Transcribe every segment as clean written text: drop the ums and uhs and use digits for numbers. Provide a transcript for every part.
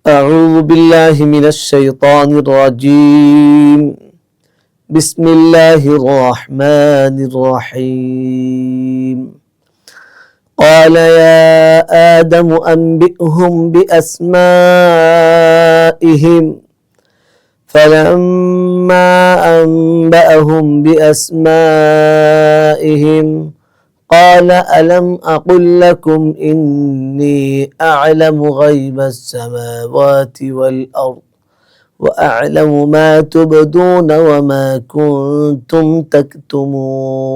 أعوذ بالله من الشيطان الرجيم بسم الله الرحمن الرحيم قال يا آدم أنبئهم بأسمائهم فلما أنبأهم بأسمائهم قال ألم أقل لكم إني أعلم غيب السماوات والأرض وأعلم ما تبدون وما كنتم تكتمون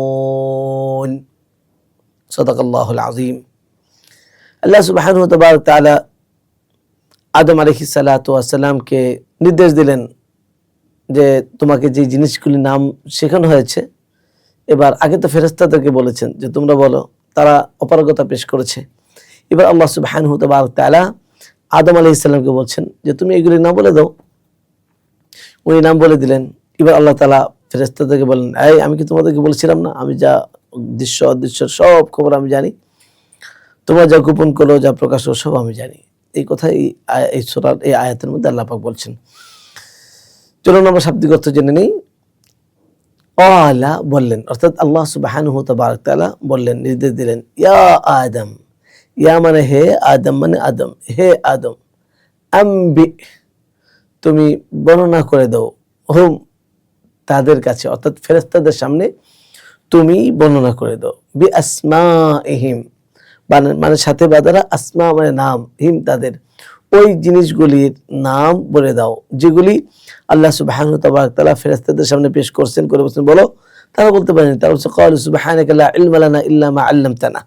صدق الله العظيم আল্লাহ সুবহানাহু ওয়া তাআলা আদম আলাইহিস সালাতু ওয়াস সালামকে নির্দেশ দিলেন যে তোমাকে যে জিনিসগুলি নাম শেখানো হয়েছে এবার আগে তো ফেরেশতাদেরকে বলেছেন যে তোমরা বলো, তারা অপারগতা পেশ করেছে। এবার আল্লাহ সুবহানাহু ওয়া তাআলা আদম আলাইহিস সালামকে বলছেন যে তুমি এগুলি নাম বলে দাও। ওই নাম বলে দিলেন। এবার আল্লাহ তাআলা ফেরেশতাদেরকে বললেন, এই আমি কি তোমাদেরকে বলেছিলাম না, আমি যা দৃশ্য অদৃশ্যের সব খবর আমি জানি, তোমরা যা গোপন করো যা প্রকাশ করো সব আমি জানি। এই কথাই এই সূরার এই আয়াতের মধ্যে আল্লাহ পাক বলছেন। চলুন আমরা শাব্দিক অর্থ জেনে নেই। আলা বললেন, অর্থাৎ আল্লাহ সুবহানাহু ওয়া তাআলা বললেন, নির্দেশ দিলেন, ইয়া আদম, ইয়া মানে হে, আদম মানে আদম, হে আদম, আম্বি তুমি বর্ণনা করে দাও, হুম তাদের কাছে, অর্থাৎ ফেরেশতাদের সামনে তুমি বর্ণনা করে দাও, বি আসমাইহিম মানে সাথে বাদারা, আসমা মানে নাম, হিম তাদের, ওই জিনিসগুলির নাম বলে দাও যেগুলি আল্লাহ সুবহানাহু ওয়া তাআলা ফেরেশতাদের সামনে পেশ করছেন, করে বলছেন বলো। তারা বলতে পারেনি, তারা বলছে ক্বালু সুবহানাকা লা ইলমা লানা ইল্লা মা আল্লামতানা।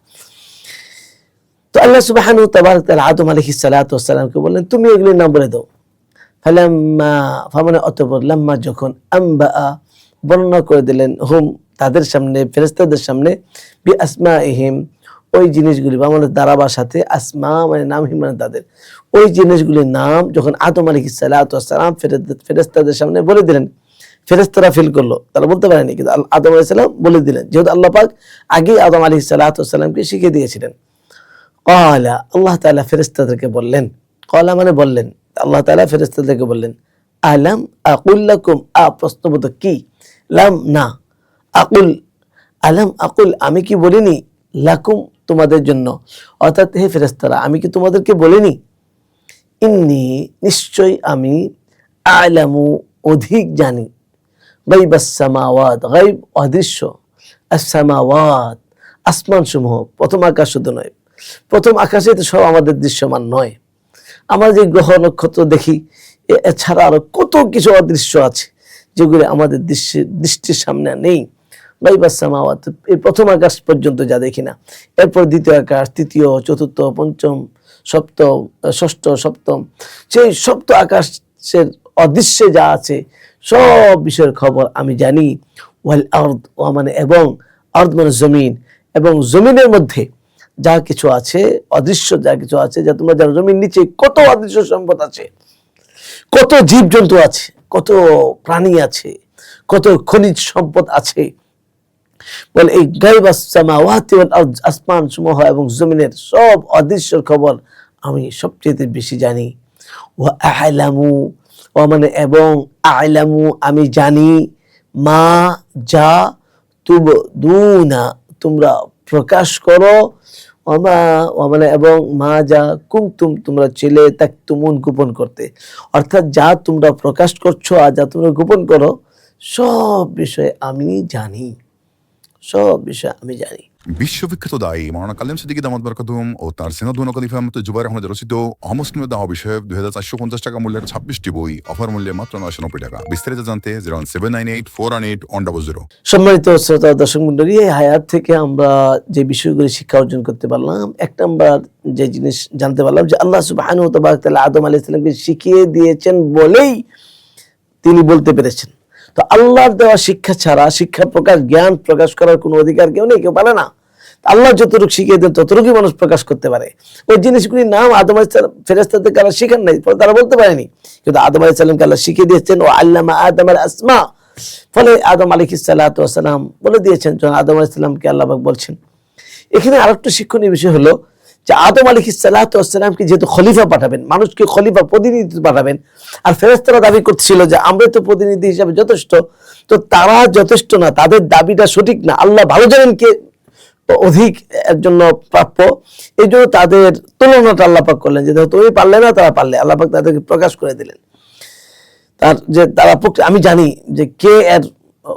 তো আল্লাহ সুবহানাহু ওয়া তাআলা আদম আলাইহিস সালাতু ওয়াস সালামকে বললেন তুমি এগুলির নাম বলে দাও। ফালাম্মা ফামানে অতঃপর, লাম্মা যখন, আম্বা বর্ণনা করে দিলেন, হুম তাদের সামনে, ফেরেশতাদের সামনে, বি আসমাইহিম ওই জিনিসগুলি, বা মানে দ্বারা সাথে, আসমা মানে নাম, হিম মানে তাদের, ওই জিনিসগুলির নাম যখন আদম আলাইহিস সালাতু ওয়াস সালাম ফেরেশতাদের সামনে বলে দিলেন, ফেরেশতারা ফিল করলো, তারা বলতে পারেনি, কিন্তু আদম আলাইহিস সালাম বলে দিলেন, যেহেতু আল্লাহ পাক আগে আদম আলাইহিস সালাতু ওয়াস সালামকে শিখিয়ে দিয়েছিলেন। ক্বালা আল্লাহ তাআলা ফেরেশতাদেরকে বললেন, ক্বালা মানে বললেন, আল্লাহ তাআলা ফেরেশতাদেরকে বললেন, আলাম আকুল লাকুম, প্রশ্নবোধক কি, লাম না, আকুল, আলাম আকুল আমি কি বলিনি, লাকুম তোমাদের জন্য, অর্থাৎ হে ফেরেশতারা আমি কি তোমাদেরকে বলিনি, ইন্নী নিশ্চয় আমি, আ'লামু অধিক জানি, গায়বাস সামাওয়াত গায়ব অদৃশ্য, আস-সামাওয়াত আসমান সমূহ, প্রথম আকাশ শুধু নয়, প্রথম আকাশে তো সব আমাদের দৃশ্যমান নয়, আমরা যে গ্রহ নক্ষত্র দেখি এছাড়া আরো কত কিছু অদৃশ্য আছে যেগুলো আমাদের দৃষ্টির সামনে নেই। গায়বাস সামাওয়াত এই প্রথম আকাশ পর্যন্ত যা দেখি না, এরপর দ্বিতীয় আকাশ, তৃতীয়, চতুর্থ, পঞ্চম, সপ্তম, ষষ্ঠ, সপ্তম, সেই সপ্ত আকাশের অদৃশ্যে যা আছে সব বিষয়ের খবর আমি জানি। ওয়াল আরদ মানে এবং, আরদ মানে জমিন, এবং জমিনের মধ্যে যা কিছু আছে, অদৃশ্য যা কিছু আছে, যা তোমরা জানো জমির নিচে কত অদৃশ্য সম্পদ আছে, কত জীবজন্তু আছে, কত প্রাণী আছে, কত খনিজ সম্পদ আছে। বলে এই গায়বাস সামাওয়াতি ওয়াল আরদ আসমান সমূহ এবং জমিনের সব অদৃশ্যের খবর আমি সবচেয়ে বেশি জানি। ওয়া আ'লামু মানে এবং, আ'লামু আমি জানি, মা যা, তুবদুনা তোমরা প্রকাশ করো, ওমা মানে এবং, মা যা, কুনতুম তোমরা ছিলে, তাকতুমুন গোপন করতে, অর্থাৎ যা তোমরা প্রকাশ করছো আর যা তোমরা গোপন করো সব বিষয়ে আমি জানি, সব বিষয় আমি জানি। বিশ্ববিখ্যাত দায়ী মাওলানা কালেম সিদ্দিকী দামাত বরকাতুহুম ও তার সিনাদুন খলিফা মুফতি জুবাইর আহমদ রচিত অমুসলিমের দাওয়া বিষয়ক 2450 টাকা মূল্যের 26টি বই, অফার মূল্যে মাত্র 990 টাকা। বিস্তারিত জানতে 01798418100। সম্মানিত শ্রোতা দর্শক মণ্ডলী, এই হায়াত থেকে আমরা যে বিষয়গুলি শিক্ষা অর্জন করতে পারলাম, এক নাম্বার যে জিনিস জানতে পারলাম যে আল্লাহ সুবহানাহু ওয়া তাআলা আদম আলাইহিস সালামকে শিখিয়ে দিয়েছেন বলেই তিনি বলতে পেরেছেন। তো আল্লাহর দেওয়া শিক্ষা ছাড়া শিক্ষা প্রকাশ, জ্ঞান প্রকাশ করার কোনো অধিকার কেউ নেই, কেউ পারে না। আল্লাহ যতটুকু শিখিয়ে দেন ততটুকুই মানুষ প্রকাশ করতে পারে। ওই জিনিসগুলির নাম আদম আলাইহিস সালাম ফেরেশতাদেরকে আল্লাহ শিখান নাই, তারা বলতে পারেনি, কিন্তু আদম আলাইহিস সালামকে আল্লাহ শিখিয়ে দিয়েছেন। ও আল্লামা আদম আল আসমা, ফলে আদম আলাইহিস সালাতু ওয়াস সালাম বলে দিয়েছেন, যখন আদম আলাইহিস সালামকে আল্লাহ পাক বলছেন। এখানে আরেকটা শিক্ষণীয় বিষয় হলো যে আদম আলাইহিস সালাতু ওয়াস সালামকে যেহেতু খলিফা পাঠাবেন, মানুষকে খলিফা প্রতিনিধি পাঠাবেন, আর ফেরেশতারা দাবি করছিল যে আমরা তো প্রতিনিধি হিসাবে যথেষ্ট, তো তারা যথেষ্ট না, তাদের দাবিটা সঠিক না, আল্লাহ ভালো জানেন কে অধিক এর জন্য প্রাপ্য। এই জন্য তাদের তুলনাটা আল্লাহ পাক করলেন, যে তুমি পারলে না, তারা পারলে। আল্লাহ পাক তাদেরকে প্রকাশ করে দিলেন তার যে তারা আমি জানি যে কে এর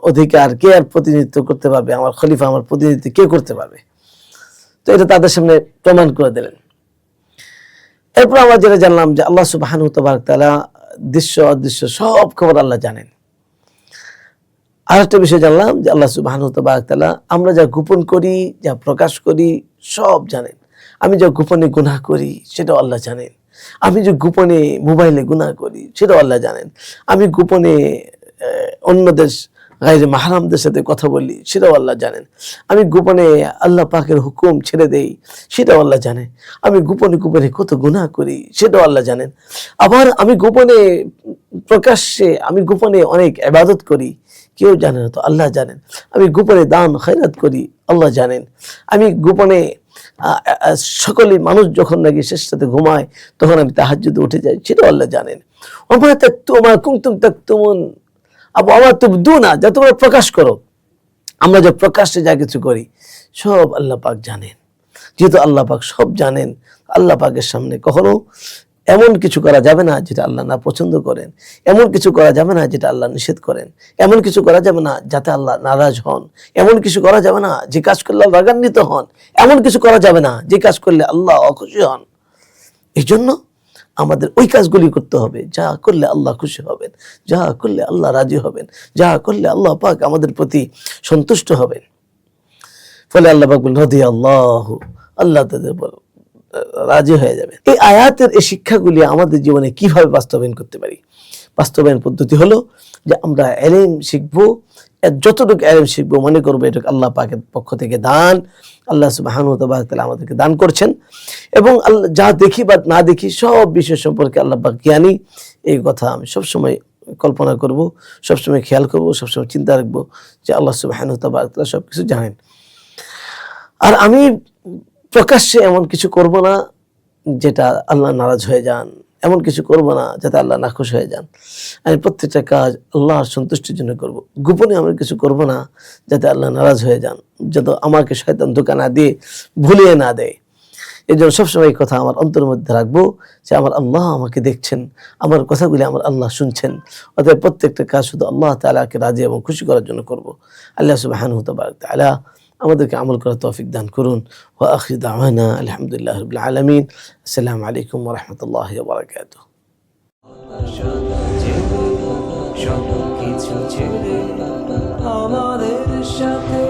অধিকার, কে এর প্রতিনিধিত্ব করতে পারবে, আমার খলিফা, আমার প্রতিনিধিত্ব কে করতে পারবে। তো এটা তাদের সামনে প্রমাণ করে দিলেন। এরপর আমরা যেটা জানলাম যে আল্লাহ সুবহানাহু তাবারাক তাআলা দৃশ্য অদৃশ্য সব খবর আল্লাহ জানেন। আর একটা বিষয় জানলাম যে আল্লাহ সুবহানাহু তাবারাক তাআলা আমরা যা গোপন করি, যা প্রকাশ করি সব জানেন। আমি যা গোপনে গুনাহ করি সেটাও আল্লাহ জানেন। আমি যে গোপনে মোবাইলে গুনাহ করি সেটাও আল্লাহ জানেন। আমি গোপনে অন্যদের গায়রে মাহরামদের সাথে কথা বলি সেটাও আল্লাহ জানেন। আমি গোপনে আল্লাহ পাকের হুকুম ছেড়ে দেই সেটাও আল্লাহ জানে। আমি গোপনে গোপনে কত গুনাহ করি সেটাও আল্লাহ জানেন। আবার আমি গোপনে প্রকাশ্যে আমি গোপনে অনেক ইবাদত করি, কেউ জানে না, তো আল্লাহ জানেন। আমি গোপনে দান খয়রাত করি, আল্লাহ জানেন। আমি গোপনে সকলে মানুষ যখন নাকি শেষ রাতে ঘুমায় তখন আমি তাহাজ্জুদে উঠে যাই, সেটাও আল্লাহ জানেন। ওমা তাকতুমা কুনতুম তাকতুমুন আবু আমা তুবদুনা, যা তোমরা প্রকাশ করো, আমরা যে প্রকাশ্যে যা কিছু করি সব আল্লাহ পাক জানেন। যেহেতু আল্লাহ পাক সব জানেন, আল্লাহ পাকের সামনে কখনো এমন কিছু করা যাবে না যেটা আল্লাহ না পছন্দ করেন, এমন কিছু করা যাবে না যেটা আল্লাহ নিষেধ করেন, এমন কিছু করা যাবে না যাতে আল্লাহ নারাজ হন, এমন কিছু করা যাবে না যে কাজ করলে আল্লাহ রাগান্বিত হন, এমন কিছু করা যাবে না যে কাজ করলে আল্লাহ অখুশি হন। এই জন্য আমাদের ওই কাজগুলি করতে হবে যা করলে আল্লাহ খুশি হবেন, যা করলে আল্লাহ রাজি হবেন, যা করলে আল্লাহ পাক আমাদের প্রতি সন্তুষ্ট হবেন। ফলে আল্লাহ পাক বলেন রাদিয়াল্লাহু, আল্লাহ তাদের রাজি হয়ে যাবে। এই আয়াতের এই শিক্ষাগুলি আমাদের জীবনে কিভাবে বাস্তবায়ন করতে পারি? বাস্তবায়ন পদ্ধতি হলো যে আমরা ইলম শিখবো, যতটুকু ইলম শিখবো মনে করবো এটা আল্লাহ পাকের পক্ষ থেকে দান, আল্লাহ সুবহানাহু ওয়া তাআলা আমাদেরকে দান করছেন। এবং আল্লাহ যা দেখি বা না দেখি সব বিষয় সম্পর্কে আল্লাহ পাক জ্ঞানী, এই কথা আমি সবসময় কল্পনা করব, সবসময় খেয়াল করব, সবসময় চিন্তা রাখবো যে আল্লাহ সুবহানাহু ওয়া তাআলা সবকিছু জানেন। আর আমি প্রকাশ্যে এমন কিছু করব না যেটা আল্লাহ নারাজ হয়ে যান, এমন কিছু করব না যাতে আল্লাহ নাখুশ হয়ে যান। আমি প্রত্যেকটা কাজ আল্লাহর সন্তুষ্টির জন্য করব। গোপনে এমন কিছু করব না যাতে আল্লাহ নারাজ হয়ে যান, যাতে আমাকে শয়তান ধোঁকা না দিয়ে ভুলিয়ে না দেয়। এই জন্য সবসময় এই কথা আমার অন্তরের মধ্যে রাখবো যে আমার আল্লাহ আমাকে দেখছেন, আমার কথাগুলি আমার আল্লাহ শুনছেন। অতএব প্রত্যেকটা কাজ শুধু আল্লাহ তাআলাকে রাজি এবং খুশি করার জন্য করব। আল্লাহ সুবহানাহু তাআলা আমাদেরকে আমল করার তৌফিক দান করুন। ওয়া আখিরু দাওয়ানা আলহামদুলিল্লাহি রাব্বিল আলামিন। আসসালামু আলাইকুম ওয়া রাহমাতুল্লাহি ওয়া বারাকাতুহু। সব কিছু ছেড়ে আমাদের সাথে